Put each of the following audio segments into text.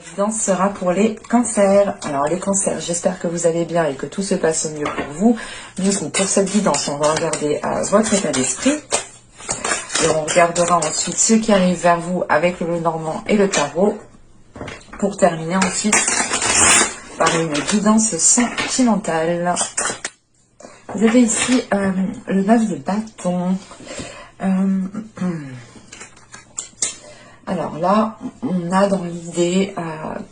guidance sera pour les cancers. Alors les cancers, j'espère que vous allez bien et que tout se passe au mieux pour vous. Du coup, pour cette guidance, on va regarder votre état d'esprit. Et on regardera ensuite ce qui arrive vers vous avec le Normand et le tarot. Pour terminer ensuite par une guidance sentimentale. Vous avez ici le 9 de bâton. Alors là, on a dans l'idée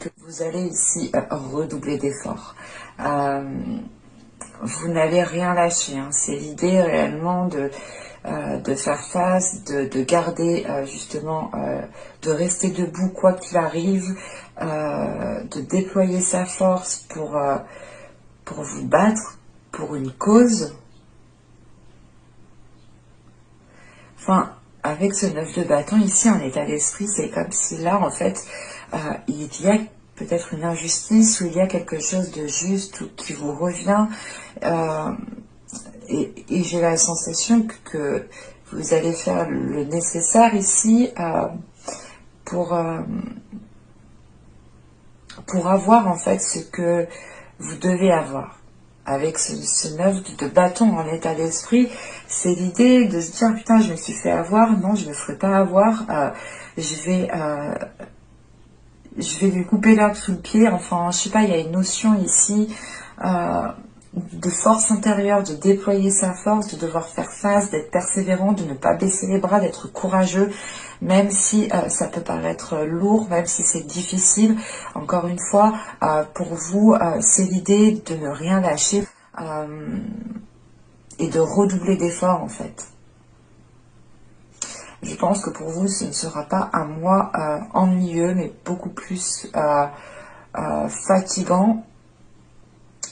que vous allez ici redoubler d'efforts. Vous n'allez rien lâcher. Hein. C'est l'idée réellement de faire face, de garder justement, de rester debout quoi qu'il arrive, de déployer sa force pour vous battre pour une cause. Enfin, avec ce 9 de bâton ici en état d'esprit, c'est comme si là en fait il y a peut-être une injustice ou il y a quelque chose de juste ou qui vous revient et j'ai la sensation que vous allez faire le nécessaire ici pour avoir en fait ce que vous devez avoir. Avec ce 9 de bâton en état d'esprit, c'est l'idée de se dire putain je me suis fait avoir, non je ne me ferai pas avoir, je vais lui couper l'herbe sous le pied, enfin je sais pas, il y a une notion ici de force intérieure, de déployer sa force, de devoir faire face, d'être persévérant, de ne pas baisser les bras, d'être courageux, même si ça peut paraître lourd, même si c'est difficile. Encore une fois, pour vous, c'est l'idée de ne rien lâcher et de redoubler d'efforts en fait. Je pense que pour vous, ce ne sera pas un mois ennuyeux, mais beaucoup plus fatigant.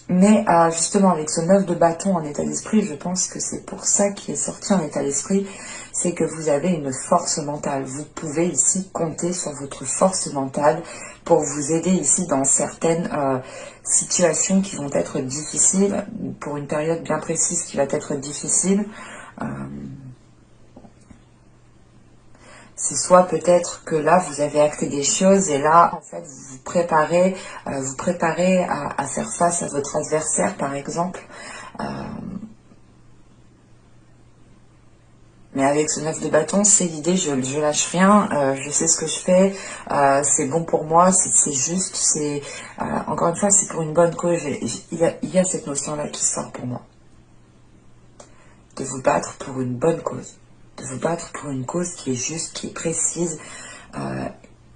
Mais justement, avec ce 9 de bâton en état d'esprit, je pense que c'est pour ça qu'il est sorti en état d'esprit, c'est que vous avez une force mentale. Vous pouvez ici compter sur votre force mentale pour vous aider ici dans certaines situations qui vont être difficiles, pour une période bien précise qui va être difficile. C'est soit peut-être que là, vous avez acté des choses et là, en fait, vous vous préparez à faire face à votre adversaire, par exemple. Mais avec ce 9 de bâton, c'est l'idée, je lâche rien, je sais ce que je fais, c'est bon pour moi, c'est juste, c'est encore une fois, c'est pour une bonne cause. Il y a cette notion-là qui sort pour moi. De vous battre pour une bonne cause. De vous battre pour une cause qui est juste, qui est précise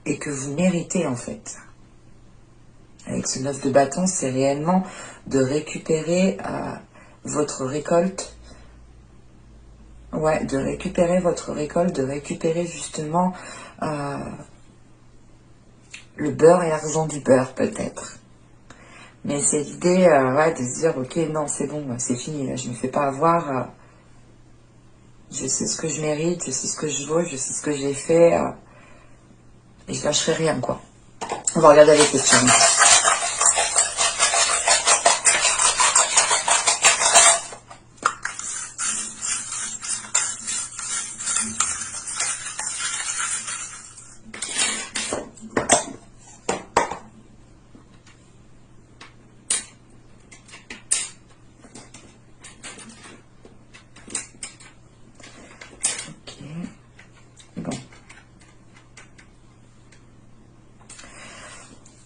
et que vous méritez en fait. Avec ce 9 de bâton, c'est réellement de récupérer votre récolte. Ouais, de récupérer votre récolte, de récupérer justement le beurre et l'argent du beurre peut-être. Mais c'est l'idée ouais, de se dire, ok, non, c'est bon, c'est fini, là, je ne me fais pas avoir. Je sais ce que je mérite, je sais ce que je vaux, je sais ce que j'ai fait. Et je lâcherai rien, quoi. On va regarder les questions.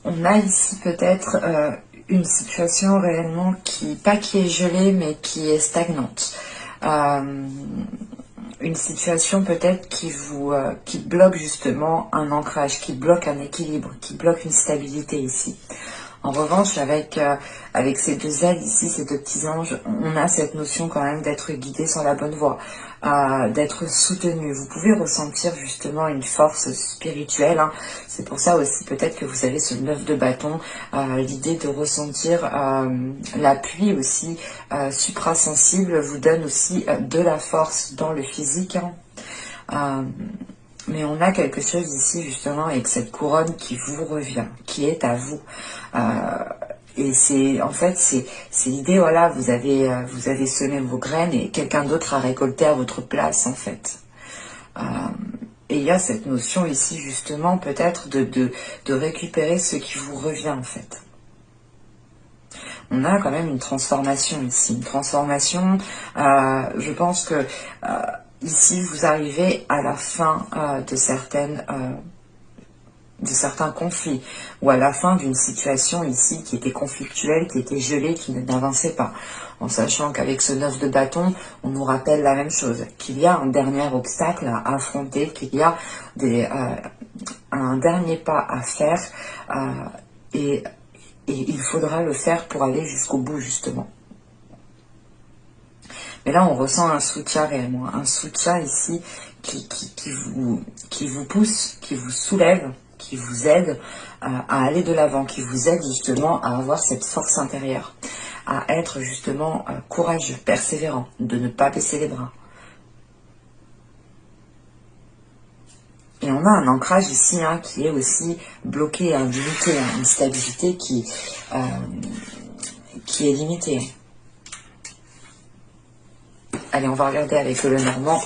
On a ici peut-être une situation réellement pas qui est gelée, mais qui est stagnante. Une situation peut-être qui bloque justement un ancrage, qui bloque un équilibre, qui bloque une stabilité ici. En revanche, avec ces deux ailes ici, ces deux petits anges, on a cette notion quand même d'être guidé sur la bonne voie, d'être soutenu. Vous pouvez ressentir justement une force spirituelle. Hein. C'est pour ça aussi peut-être que vous avez ce 9 de bâton, l'idée de ressentir l'appui aussi suprasensible vous donne aussi de la force dans le physique. Hein. Mais on a quelque chose ici justement avec cette couronne qui vous revient, qui est à vous. Et c'est en fait c'est l'idée, voilà, vous avez semé vos graines et quelqu'un d'autre a récolté à votre place en fait. Et il y a cette notion ici justement peut-être de récupérer ce qui vous revient en fait. On a quand même une transformation ici, une transformation, je pense que ici vous arrivez à la fin de certains conflits, ou à la fin d'une situation ici qui était conflictuelle, qui était gelée, qui n'avançait pas. En sachant qu'avec ce 9 de bâton, on nous rappelle la même chose, qu'il y a un dernier obstacle à affronter, qu'il y a un dernier pas à faire, et il faudra le faire pour aller jusqu'au bout, justement. Mais là, on ressent un soutien réellement, un soutien ici qui vous pousse, qui vous soulève, qui vous aide à aller de l'avant, qui vous aide justement à avoir cette force intérieure, à être justement courageux, persévérant, de ne pas baisser les bras. Et on a un ancrage ici qui est aussi bloqué, limité, une stabilité qui est limitée. Allez, on va regarder avec le Normand.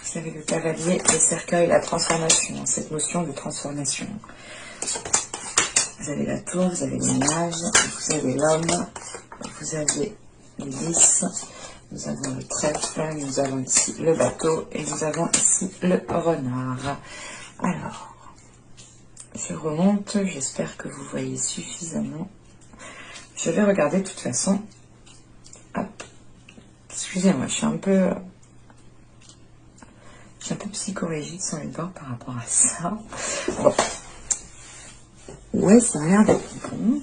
Vous avez le cavalier, le cercueil, la transformation, cette notion de transformation. Vous avez la tour, vous avez les mages, vous avez l'homme, vous avez les lys, nous avons le trèfle, nous avons ici le bateau et nous avons ici le renard. Alors, je remonte, j'espère que vous voyez suffisamment. Je vais regarder de toute façon. Hop. Excusez-moi, je suis un peu psychorigide sans les bords par rapport à ça. Bon. Ouais, ça a l'air d'être bon.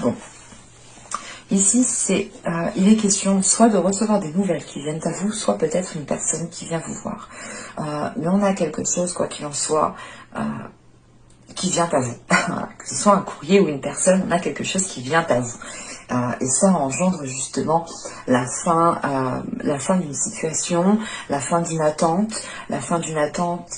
Bon. Ici, il est question soit de recevoir des nouvelles qui viennent à vous, soit peut-être une personne qui vient vous voir. Mais on a quelque chose, quoi qu'il en soit, qui vient à vous. Que ce soit un courrier ou une personne, on a quelque chose qui vient à vous. Et ça engendre justement la fin d'une situation, la fin d'une attente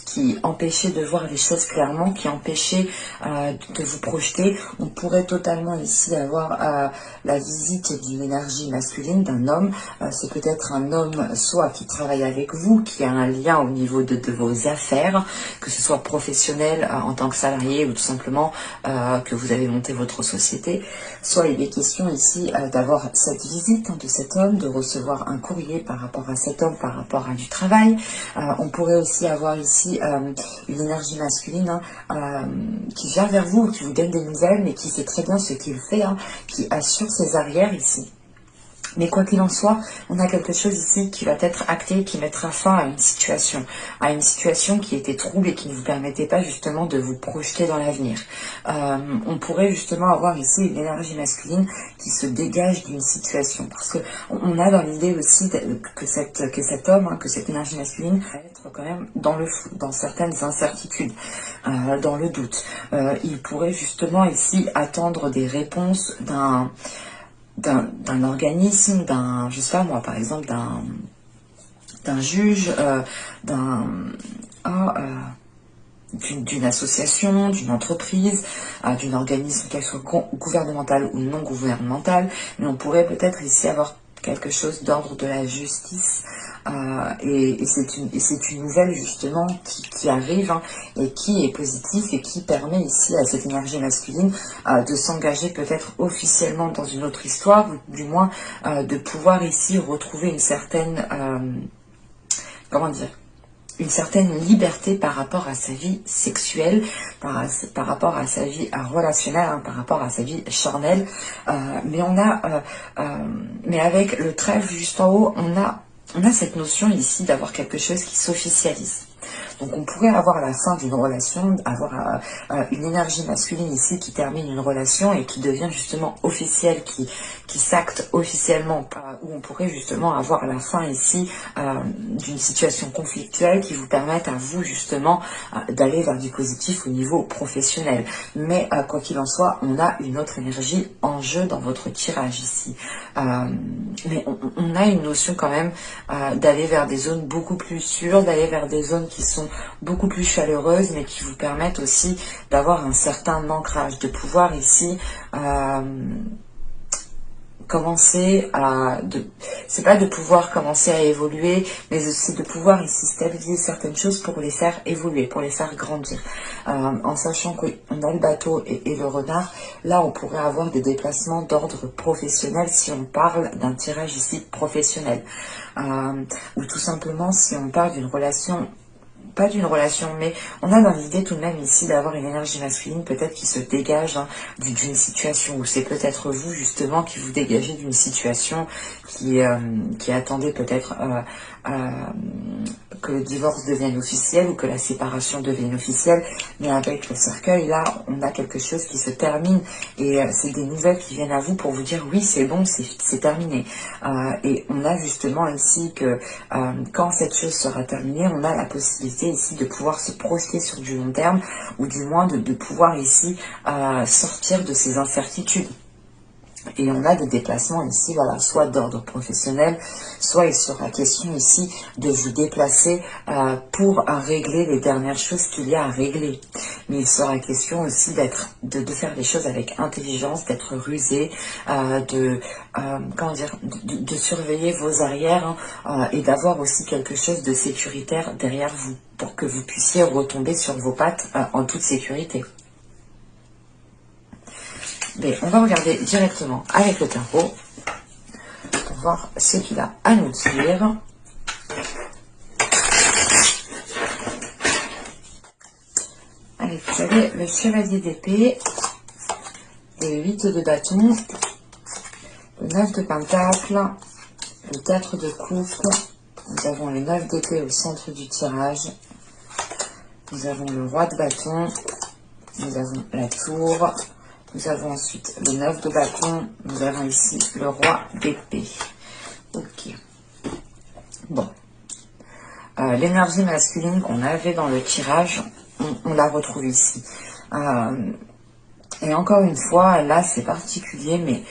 qui empêchait de voir les choses clairement, qui empêchait de vous projeter. On pourrait totalement ici avoir la visite d'une énergie masculine, d'un homme. C'est peut-être un homme soit qui travaille avec vous, qui a un lien au niveau de vos affaires, que ce soit professionnel en tant que salarié ou tout simplement que vous avez monté votre société. Soit il est question ici d'avoir cette visite de cet homme, de recevoir un courrier par rapport à cet homme, par rapport à du travail. On pourrait aussi avoir ici une énergie masculine qui vient vers vous, qui vous donne des nouvelles, mais qui sait très bien ce qu'il fait, qui assure ses arrières ici. Mais quoi qu'il en soit, on a quelque chose ici qui va être acté, qui mettra fin à une situation qui était trouble et qui ne vous permettait pas justement de vous projeter dans l'avenir. On pourrait justement avoir ici une énergie masculine qui se dégage d'une situation, parce que on a dans l'idée aussi que cet homme, que cette énergie masculine va être quand même dans le flou, dans certaines incertitudes, dans le doute. Il pourrait justement ici attendre des réponses d'un organisme, je sais pas moi, par exemple d'un juge, d'une association, d'une entreprise, d'un organisme, qu'elle soit gouvernemental ou non gouvernemental, mais on pourrait peut-être ici avoir quelque chose d'ordre de la justice, et c'est une nouvelle justement qui arrive et qui est positive et qui permet ici à cette énergie masculine de s'engager peut-être officiellement dans une autre histoire, ou du moins de pouvoir ici retrouver une certaine, une certaine liberté par rapport à sa vie sexuelle, par rapport à sa vie relationnelle, par rapport à sa vie charnelle. Mais avec le trèfle juste en haut, on a cette notion ici d'avoir quelque chose qui s'officialise. Donc on pourrait avoir la fin d'une relation, avoir une énergie masculine ici qui termine une relation et qui devient justement officielle, qui s'acte officiellement, où on pourrait justement avoir la fin ici d'une situation conflictuelle qui vous permette à vous justement d'aller vers du positif au niveau professionnel. Mais quoi qu'il en soit, on a une autre énergie en jeu dans votre tirage ici. Mais on a une notion quand même d'aller vers des zones beaucoup plus sûres, d'aller vers des zones qui sont sont beaucoup plus chaleureuses, mais qui vous permettent aussi d'avoir un certain ancrage, de pouvoir ici commencer à... c'est pas de pouvoir commencer à évoluer, mais c'est de pouvoir ici stabiliser certaines choses pour les faire évoluer, pour les faire grandir. En sachant qu'on a le bateau et le renard, là on pourrait avoir des déplacements d'ordre professionnel si on parle d'un tirage ici professionnel. Ou tout simplement si on parle d'une relation, pas d'une relation, mais on a dans l'idée tout de même ici d'avoir une énergie masculine peut-être qui se dégage d'une situation, ou c'est peut-être vous justement qui vous dégagez d'une situation qui attendait peut-être que le divorce devienne officiel ou que la séparation devienne officielle, mais avec le cercueil là on a quelque chose qui se termine et c'est des nouvelles qui viennent à vous pour vous dire oui c'est bon, c'est terminé, et on a justement ici que quand cette chose sera terminée, on a la possibilité ici de pouvoir se projeter sur du long terme, ou du moins de pouvoir ici sortir de ces incertitudes. Et on a des déplacements ici, voilà, soit d'ordre professionnel, soit il sera question ici de vous déplacer pour régler les dernières choses qu'il y a à régler. Mais il sera question aussi de faire les choses avec intelligence, d'être rusé, de surveiller vos arrières, et d'avoir aussi quelque chose de sécuritaire derrière vous pour que vous puissiez retomber sur vos pattes en toute sécurité. Mais on va regarder directement avec le tarot pour voir ce qu'il a à nous dire. Allez, vous avez le chevalier d'épée, le 8 de bâton, le 9 de pentacle, le 4 de coupe, nous avons le 9 d'épée au centre du tirage, nous avons le roi de bâton, nous avons la tour, nous avons ensuite le 9 de bâton, nous avons ici le roi d'épée. Ok. Bon. L'énergie masculine qu'on avait dans le tirage, on la retrouve ici. Et encore une fois, là c'est particulier, mais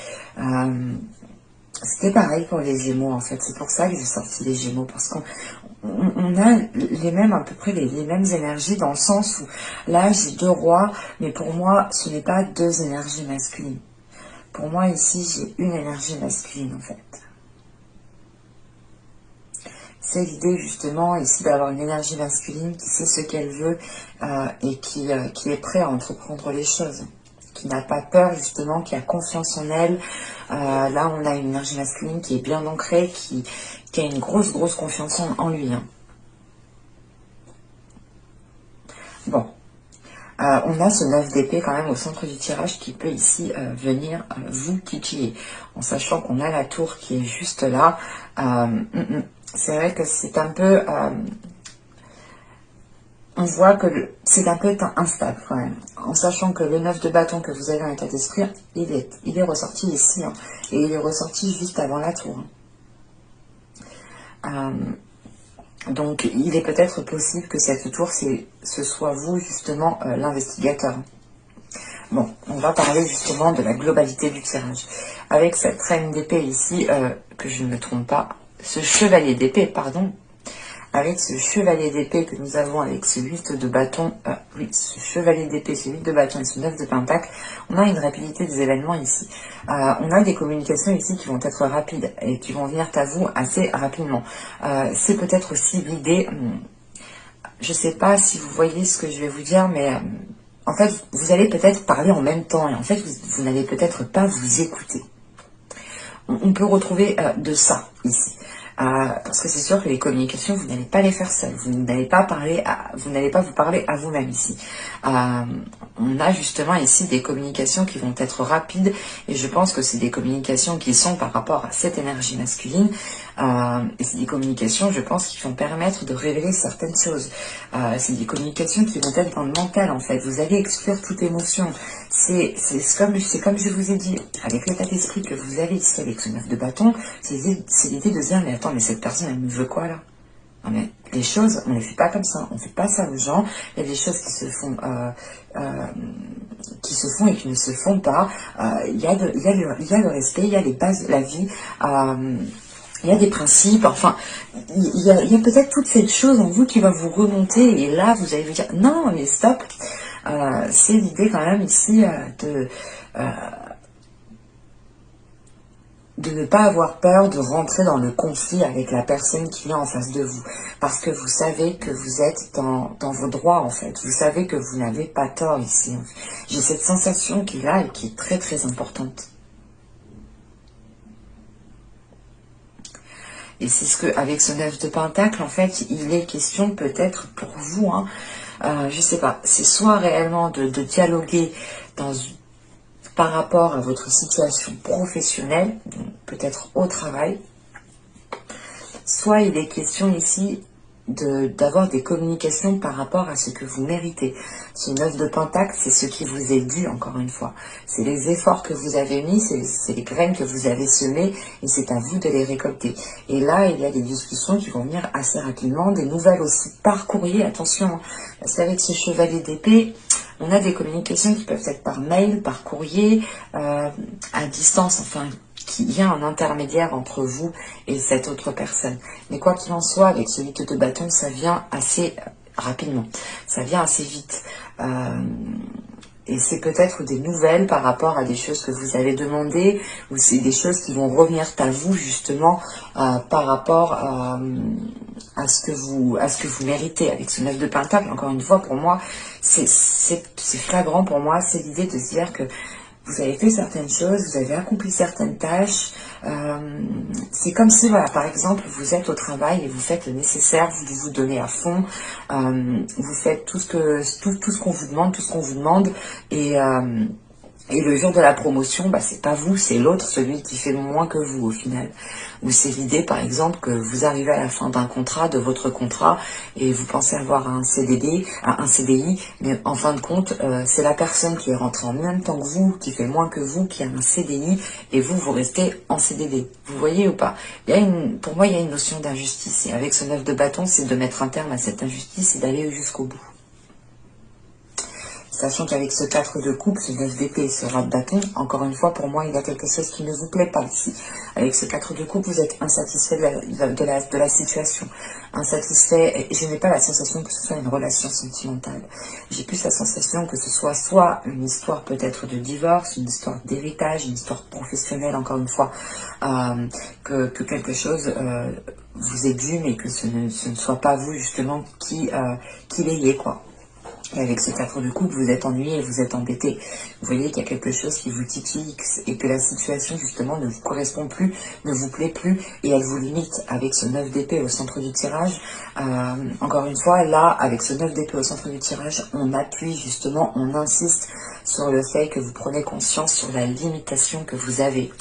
c'était pareil pour les Gémeaux en fait. C'est pour ça que j'ai sorti les Gémeaux, parce qu'on a les mêmes, à peu près les mêmes énergies, dans le sens où là j'ai deux rois, mais pour moi ce n'est pas deux énergies masculines. Pour moi ici j'ai une énergie masculine en fait. C'est l'idée justement ici d'avoir une énergie masculine qui sait ce qu'elle veut et qui est prêt à entreprendre les choses, qui n'a pas peur justement, qui a confiance en elle. Là on a une énergie masculine qui est bien ancrée, qui a une grosse confiance en lui. Bon, on a ce 9 d'épée quand même au centre du tirage qui peut ici venir vous titiller, en sachant qu'on a la tour qui est juste là. C'est vrai que c'est un peu... on voit que c'est un peu instable quand même, en sachant que le 9 de bâton que vous avez en état d'esprit, il est ressorti ici, et il est ressorti juste avant la tour. Donc il est peut-être possible que cette tour, ce soit vous justement l'investigateur. Bon, on va parler justement de la globalité du tirage. Avec cette reine d'épée ici, que je ne me trompe pas, ce chevalier d'épée, pardon, avec ce chevalier d'épée que nous avons avec ce 8 de bâton, oui, ce chevalier d'épée, ce 8 de bâton et ce 9 de pentacle, on a une rapidité des événements ici. On a des communications ici qui vont être rapides et qui vont venir à vous assez rapidement. C'est peut-être aussi l'idée, je ne sais pas si vous voyez ce que je vais vous dire, mais en fait, vous allez peut-être parler en même temps et en fait, vous n'allez peut-être pas vous écouter. On peut retrouver de ça ici. Parce que c'est sûr que les communications, vous n'allez pas les faire seul. Vous n'allez pas vous parler à vous-même ici. On a justement ici des communications qui vont être rapides, et je pense que c'est des communications qui sont par rapport à cette énergie masculine, et c'est des communications, je pense, qui vont permettre de révéler certaines choses. C'est des communications qui vont être dans le mental en fait. Vous allez exclure toute émotion. C'est comme je vous ai dit, avec l'état d'esprit que vous avez ici avec ce 9 de bâton, c'est l'idée de dire, mais attends, mais cette personne, elle me veut quoi là? Non mais les choses, on ne les fait pas comme ça, on ne fait pas ça aux gens. Il y a des choses qui se font et qui ne se font pas. Il y a le respect, il y a les bases de la vie. il y a des principes, enfin, il y a peut-être toute cette chose en vous qui va vous remonter, et là, vous allez vous dire, non, mais stop, c'est l'idée quand même ici euh, de ne pas avoir peur de rentrer dans le conflit avec la personne qui est en face de vous. Parce que vous savez que vous êtes dans vos droits, en fait. Vous savez que vous n'avez pas tort ici. J'ai cette sensation qui est là et qui est très très importante. Et c'est ce que, avec ce 9 de Pentacle, en fait, il est question peut-être pour vous, hein, je sais pas, c'est soit réellement de dialoguer par rapport à votre situation professionnelle, peut-être au travail, soit il est question ici d'avoir des communications par rapport à ce que vous méritez. Ce 9 de Pentacle, c'est ce qui vous est dû, encore une fois. C'est les efforts que vous avez mis, c'est les graines que vous avez semées, et c'est à vous de les récolter. Et là, il y a des discussions qui vont venir assez rapidement, des nouvelles aussi par courrier, attention, parce qu'avec ce chevalier d'épée, on a des communications qui peuvent être par mail, par courrier, à distance, enfin, qu'il y a un intermédiaire entre vous et cette autre personne. Mais quoi qu'il en soit, avec ce 8 de bâton, ça vient assez rapidement, ça vient assez vite. Et c'est peut-être des nouvelles par rapport à des choses que vous avez demandées, ou c'est des choses qui vont revenir à vous justement par rapport à ce que vous méritez. Avec ce 9 de Pentacle, encore une fois, pour moi, c'est flagrant pour moi, c'est l'idée de se dire que vous avez fait certaines choses, vous avez accompli certaines tâches. C'est comme si, voilà, par exemple, vous êtes au travail et vous faites le nécessaire, vous vous donnez à fond, vous faites tout ce qu'on vous demande, et le jour de la promotion, bah, c'est pas vous, c'est l'autre, celui qui fait moins que vous au final. Ou c'est l'idée, par exemple, que vous arrivez à la fin d'un contrat, de votre contrat, et vous pensez avoir un CDI, mais en fin de compte, c'est la personne qui est rentrée en même temps que vous, qui fait moins que vous, qui a un CDI, et vous restez en CDD. Vous voyez ou pas? Pour moi, il y a une notion d'injustice, et avec ce 9 de bâton, c'est de mettre un terme à cette injustice et d'aller jusqu'au bout. Sachant qu'avec ce 4 de coupe, ce 9 d'épée et ce rat de bâton, encore une fois, pour moi, il y a quelque chose qui ne vous plaît pas ici. Avec ce 4 de coupe, vous êtes insatisfait de la situation. Insatisfait, et je n'ai pas la sensation que ce soit une relation sentimentale. J'ai plus la sensation que ce soit une histoire peut-être de divorce, une histoire d'héritage, une histoire professionnelle, encore une fois, que quelque chose vous est dû, mais que ce ne soit pas vous, justement, qui l'ayez, quoi. Et avec ce 4 de coupe, vous êtes ennuyé, vous êtes embêté. Vous voyez qu'il y a quelque chose qui vous titille et que la situation, justement, ne vous correspond plus, ne vous plaît plus et elle vous limite. Avec ce 9 d'épée au centre du tirage, encore une fois, là, avec ce 9 d'épée au centre du tirage, on appuie, justement, on insiste sur le fait que vous prenez conscience sur la limitation que vous avez.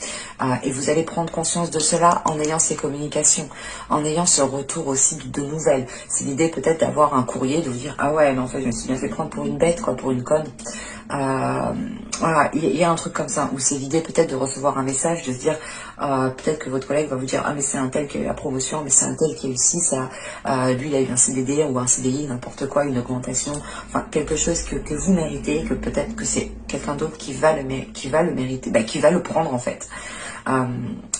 Et vous allez prendre conscience de cela en ayant ces communications, en ayant ce retour aussi de nouvelles. C'est l'idée peut-être d'avoir un courrier, de vous dire « Ah ouais, mais en fait, je me suis bien fait prendre pour une bête, quoi, pour une conne. » Voilà, il y a un truc comme ça, où c'est l'idée peut-être de recevoir un message, de se dire, peut-être que votre collègue va vous dire, ah mais c'est un tel qui a eu la promotion, mais c'est un tel qui a eu ci, ça, lui il a eu un CDD ou un CDI, n'importe quoi, une augmentation, enfin quelque chose que vous méritez, que peut-être que c'est quelqu'un d'autre qui va le mériter, bah, qui va le prendre en fait.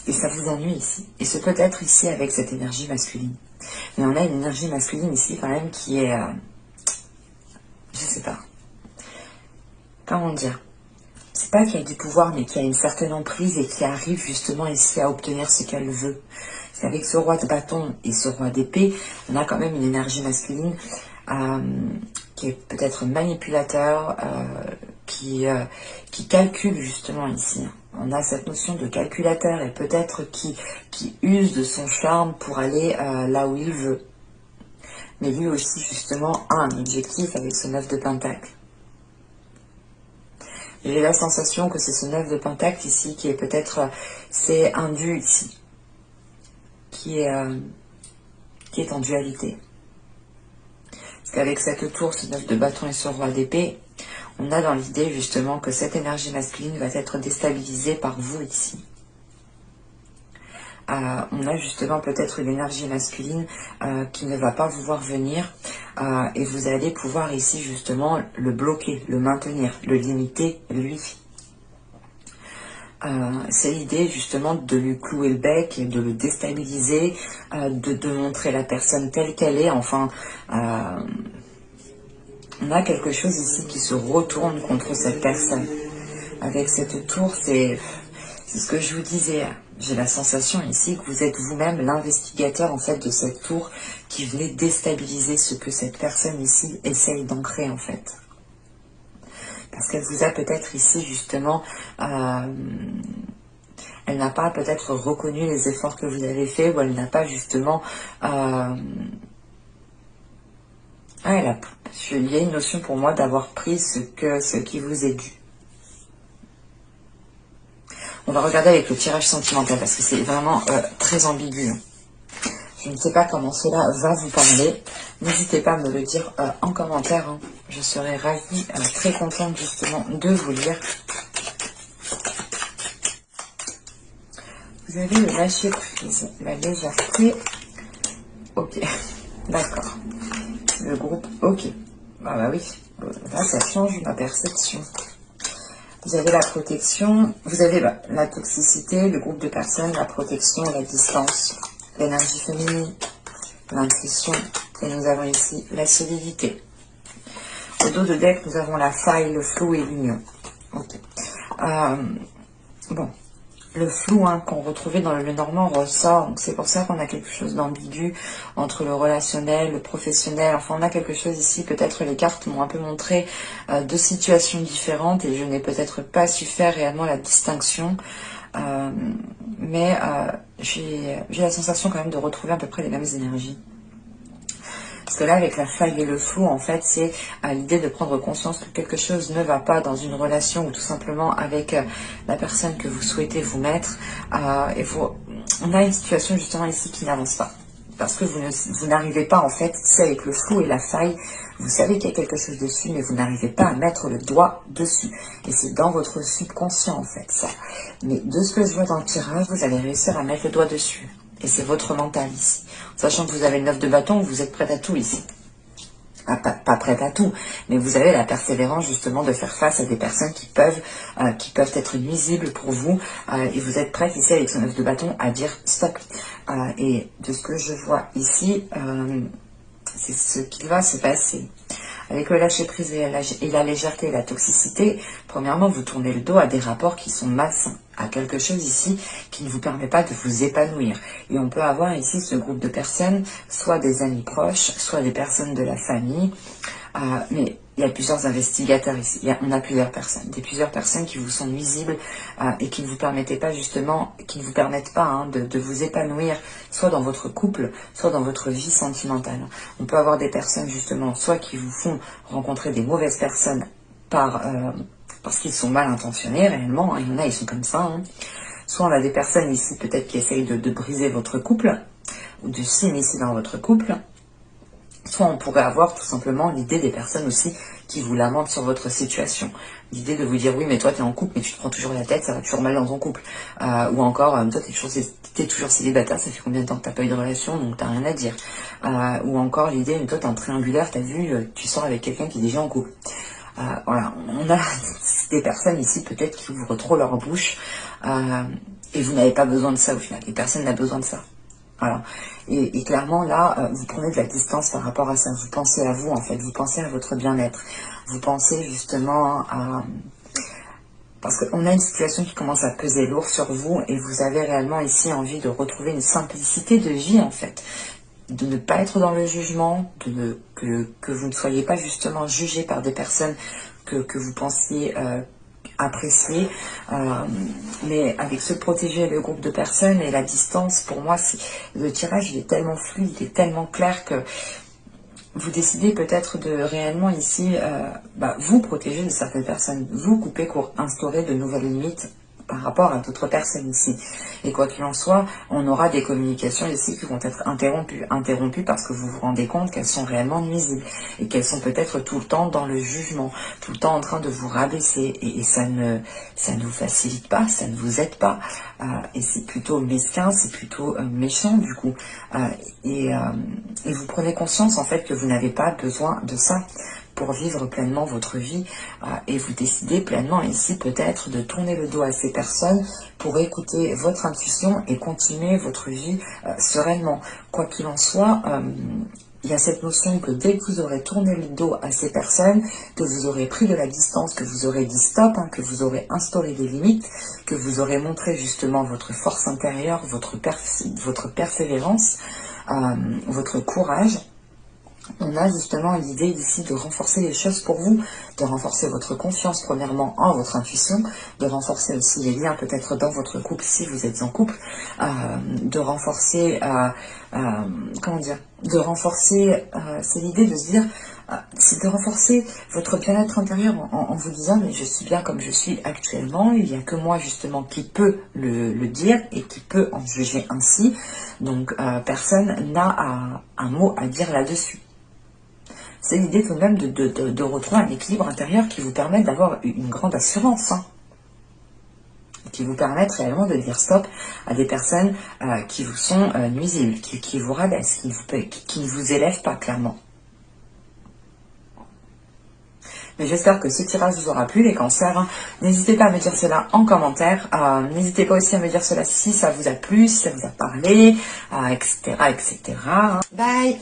Et ça vous ennuie ici. Et ce peut être ici avec cette énergie masculine. Mais on a une énergie masculine ici quand même qui est, je sais pas, comment dire, c'est pas qu'il y a du pouvoir, mais qu'il y a une certaine emprise et qui arrive justement ici à obtenir ce qu'elle veut. C'est avec ce roi de bâton et ce roi d'épée, on a quand même une énergie masculine qui est peut-être manipulateur, qui calcule justement ici. On a cette notion de calculateur et peut-être qui use de son charme pour aller là où il veut. Mais lui aussi justement a un objectif avec ce 9 de pentacle. J'ai la sensation que c'est ce 9 de pentacle ici qui est peut-être, c'est un dû ici, qui est en dualité. Parce qu'avec cette tour, ce 9 de bâton et ce roi d'épée, on a dans l'idée justement que cette énergie masculine va être déstabilisée par vous ici. On a justement peut-être une énergie masculine qui ne va pas vous voir venir et vous allez pouvoir ici justement le bloquer, le maintenir, le limiter lui. C'est l'idée justement de lui clouer le bec et de le déstabiliser, de montrer la personne telle qu'elle est. Enfin, on a quelque chose ici qui se retourne contre cette personne. Avec cette tour, c'est ce que je vous disais. J'ai la sensation ici que vous êtes vous-même l'investigateur en fait de cette tour qui venait déstabiliser ce que cette personne ici essaye d'ancrer en fait. Parce qu'elle vous a peut-être ici justement, elle n'a pas peut-être reconnu les efforts que vous avez faits, ou elle n'a pas justement, il y a une notion pour moi d'avoir pris ce qui vous est dû. On va regarder avec le tirage sentimental parce que c'est vraiment très ambigu. Je ne sais pas comment cela va vous parler. N'hésitez pas à me le dire en commentaire. Hein. Je serai ravie, très contente justement de vous lire. Vous avez le lâcher prise, la légèreté. Ok, d'accord. Le groupe, ok. Ah bah oui, là ça change ma perception. Vous avez la protection, vous avez la toxicité, le groupe de personnes, la protection, la distance, l'énergie féminine, l'intuition, et nous avons ici la solidité. Au dos de deck, nous avons la faille, le flou et l'union. Ok. Bon, le flou qu'on retrouvait dans le Normand ressort, donc c'est pour ça qu'on a quelque chose d'ambigu entre le relationnel, le professionnel. Enfin, on a quelque chose ici, peut-être les cartes m'ont un peu montré deux situations différentes et je n'ai peut-être pas su faire réellement la distinction. Mais j'ai la sensation quand même de retrouver à peu près les mêmes énergies. Parce que là, avec la faille et le flou, en fait, c'est l'idée de prendre conscience que quelque chose ne va pas dans une relation ou tout simplement avec la personne que vous souhaitez vous mettre. On a une situation justement ici qui n'avance pas. Parce que vous n'arrivez pas, en fait, c'est avec le flou et la faille, vous savez qu'il y a quelque chose dessus, mais vous n'arrivez pas à mettre le doigt dessus. Et c'est dans votre subconscient, en fait, ça. Mais de ce que je vois dans le tirage, vous allez réussir à mettre le doigt dessus. Et c'est votre mental ici. Sachant que vous avez le 9 de bâton, vous êtes prête à tout ici. Ah, pas prête à tout, mais vous avez la persévérance justement de faire face à des personnes qui peuvent être nuisibles pour vous. Et vous êtes prête ici avec ce 9 de bâton à dire stop. Et de ce que je vois ici, c'est ce qui va se passer. Avec le lâcher-prise et la légèreté et la toxicité, premièrement, vous tournez le dos à des rapports qui sont malsains, à quelque chose ici qui ne vous permet pas de vous épanouir. Et on peut avoir ici ce groupe de personnes, soit des amis proches, soit des personnes de la famille, mais il y a plusieurs investigateurs ici, on a plusieurs personnes qui vous sont nuisibles et qui ne vous permettent pas justement, de vous épanouir, soit dans votre couple, soit dans votre vie sentimentale. On peut avoir des personnes justement, soit qui vous font rencontrer des mauvaises personnes parce qu'ils sont mal intentionnés réellement, il y en a, ils sont comme ça. Soit on a des personnes ici peut-être qui essayent de briser votre couple, ou de s'immiscer dans votre couple. Soit on pourrait avoir tout simplement l'idée des personnes aussi qui vous lamentent sur votre situation. L'idée de vous dire oui mais toi t'es en couple mais tu te prends toujours la tête, ça va toujours mal dans ton couple. Ou encore toi t'es toujours célibataire, ça fait combien de temps que t'as pas eu de relation donc t'as rien à dire. Ou encore l'idée toi t'es en triangulaire, t'as vu, tu sors avec quelqu'un qui est déjà en couple. Voilà, on a des personnes ici peut-être qui ouvrent trop leur bouche et vous n'avez pas besoin de ça au final, les personnes n'ont besoin de ça. Voilà. Et clairement, là, vous prenez de la distance par rapport à ça. Vous pensez à vous, en fait. Vous pensez à votre bien-être. Vous pensez justement à... Parce qu'on a une situation qui commence à peser lourd sur vous et vous avez réellement ici envie de retrouver une simplicité de vie, en fait. De ne pas être dans le jugement, que vous ne soyez pas justement jugé par des personnes que vous pensiez... apprécier, mais avec se protéger le groupe de personnes et la distance, pour moi, le tirage il est tellement fluide, il est tellement clair que vous décidez peut-être de réellement ici vous protéger de certaines personnes, vous couper court, instaurer de nouvelles limites par rapport à d'autres personnes ici. Et quoi qu'il en soit, on aura des communications ici qui vont être interrompues parce que vous vous rendez compte qu'elles sont réellement nuisibles et qu'elles sont peut-être tout le temps dans le jugement, tout le temps en train de vous rabaisser et ça ne vous facilite pas, ça ne vous aide pas et c'est plutôt mesquin, c'est plutôt méchant du coup et vous prenez conscience en fait que vous n'avez pas besoin de ça, pour vivre pleinement votre vie. Et vous décidez pleinement ici peut-être de tourner le dos à ces personnes pour écouter votre intuition et continuer votre vie sereinement. Quoi qu'il en soit, il y a cette notion que dès que vous aurez tourné le dos à ces personnes, que vous aurez pris de la distance, que vous aurez dit stop, que vous aurez instauré des limites, que vous aurez montré justement votre force intérieure, votre persévérance, votre courage, on a justement l'idée ici de renforcer les choses pour vous, de renforcer votre confiance premièrement en votre intuition, de renforcer aussi les liens peut-être dans votre couple si vous êtes en couple, de renforcer, comment dire, de renforcer, c'est l'idée de se dire, c'est de renforcer votre bien-être intérieur en vous disant mais je suis bien comme je suis actuellement, il n'y a que moi justement qui peut le dire et qui peut en juger ainsi, donc personne n'a un mot à dire là-dessus. C'est l'idée tout de même de retrouver un équilibre intérieur qui vous permet d'avoir une grande assurance, qui vous permettent réellement de dire stop à des personnes qui vous sont nuisibles, qui vous rabaissent, qui ne vous élèvent pas clairement. Mais j'espère que ce tirage vous aura plu, les cancers. N'hésitez pas à me dire cela en commentaire. N'hésitez pas aussi à me dire cela si ça vous a plu, si ça vous a parlé, etc., etc. Bye!